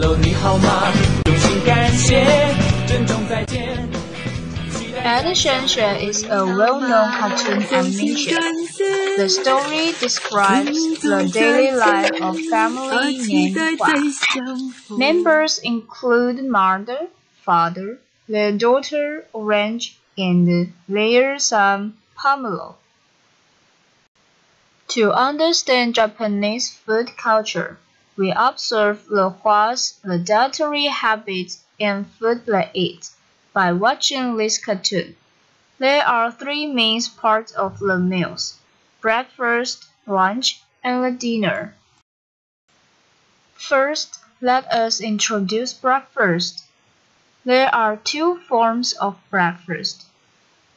Hello， 你好吗？用心感谢，珍重再见。NTTUenglish is a well-known cartoon animation. The story describes the daily life of a family named Hua. Members include mother, father, their daughter Orange, and their son Pomelo. To understand Japanese food culture, we observe the Hua's dietary habits and food they eat. By watching this cartoon, there are three main parts of the meals: breakfast, lunch, and the dinner. First, let us introduce breakfast. There are two forms of breakfast.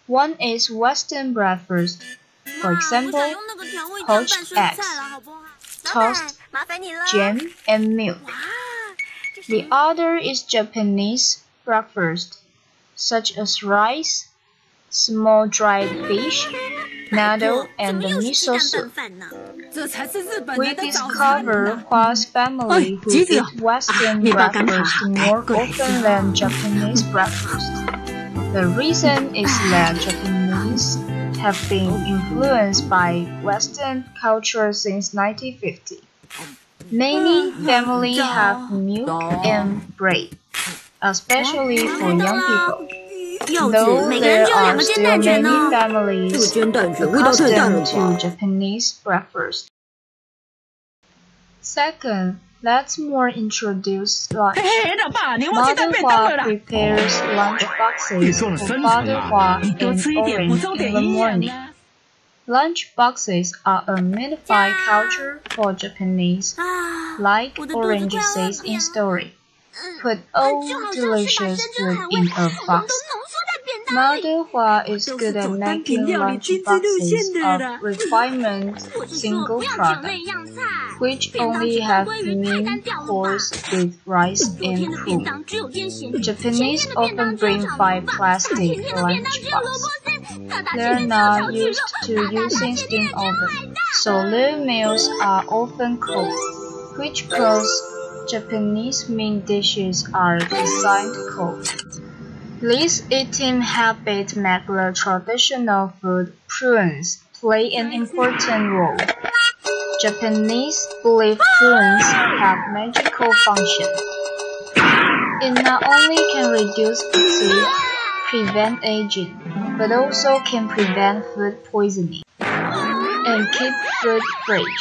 One is Western breakfast, for example, poached eggs, toast, jam, and milk. The other is Japanese breakfast, such as rice, small dried fish, noodle, and the miso soup. We discover Hua's family who eat Western breakfast more often than Japanese breakfast. The reason is that Japanese have been influenced by Western culture since 1950. Many families have milk and bread, especially for young people. Though there are still many families accustomed to Japanese breakfast. Second, let's more introduce lunch. Mother Hua prepares lunch boxes for Father Hua and Orange in the morning. Lunch boxes are a modified culture for Japanese, like Orange says in story. Put all delicious food in a box. Mother Hua is good at making lunch boxes of refinement single product, which only have main course with rice and food. Japanese often bring 5 plastic lunch boxes. They are not used to using steam oven, so their meals are often cold, which cause Japanese main dishes are designed cold. These eating habits make the traditional food prunes play an important role. Japanese believe prunes have magical function. It not only can reduce fatigue, prevent aging, but also can prevent food poisoning and keep food fresh.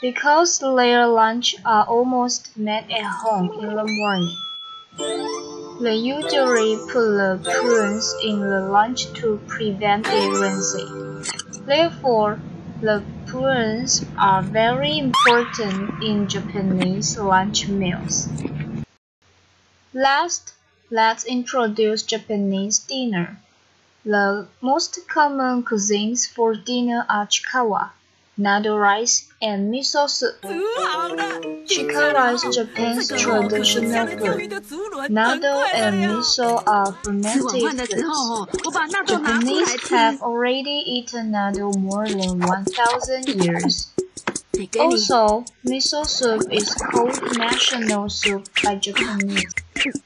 Because their lunch are almost made at home in the morning, they usually put the prunes in the lunch to prevent it rancid. Therefore, the prunes are very important in Japanese lunch meals. Last, let's introduce Japanese dinner. The most common cuisines for dinner are chikawa, noodle rice, and miso soup. Chikawa is Japan's traditional food. Noodle and miso are fermented foods. Japanese have already eaten noodle more than 1,000 years. Also, miso soup is called national soup by Japanese.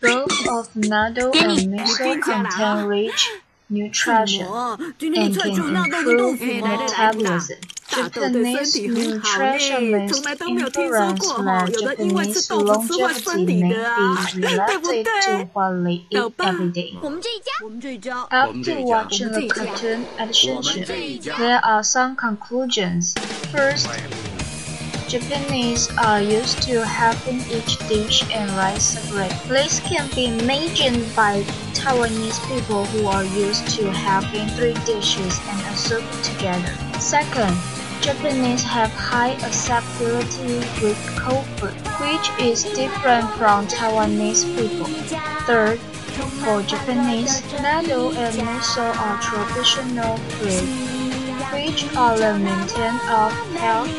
Both of noodle and miso contain rich nutrition and can improve metabolism. Japanese nutritionists influence that Japanese longevity may be related to what they eat every day. After watching the cartoon adaptation, there are some conclusions. First, Japanese are used to having each dish and rice separate. This can be imagined by Taiwanese people who are used to having 3 dishes and a soup together. Second, Japanese have high acceptability with cold food, which is different from Taiwanese people. Third, for Japanese, noodle and miso are traditional food, which are the maintain of health,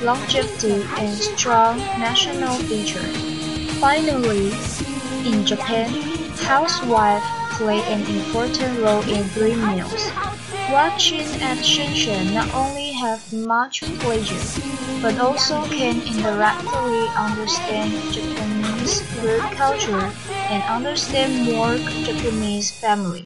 longevity, and strong national feature. Finally, in Japan, housewives play an important role in 3 meals. Watching at Shenzhen not only have much pleasure, but also can indirectly understand Japanese food culture and understand more Japanese family.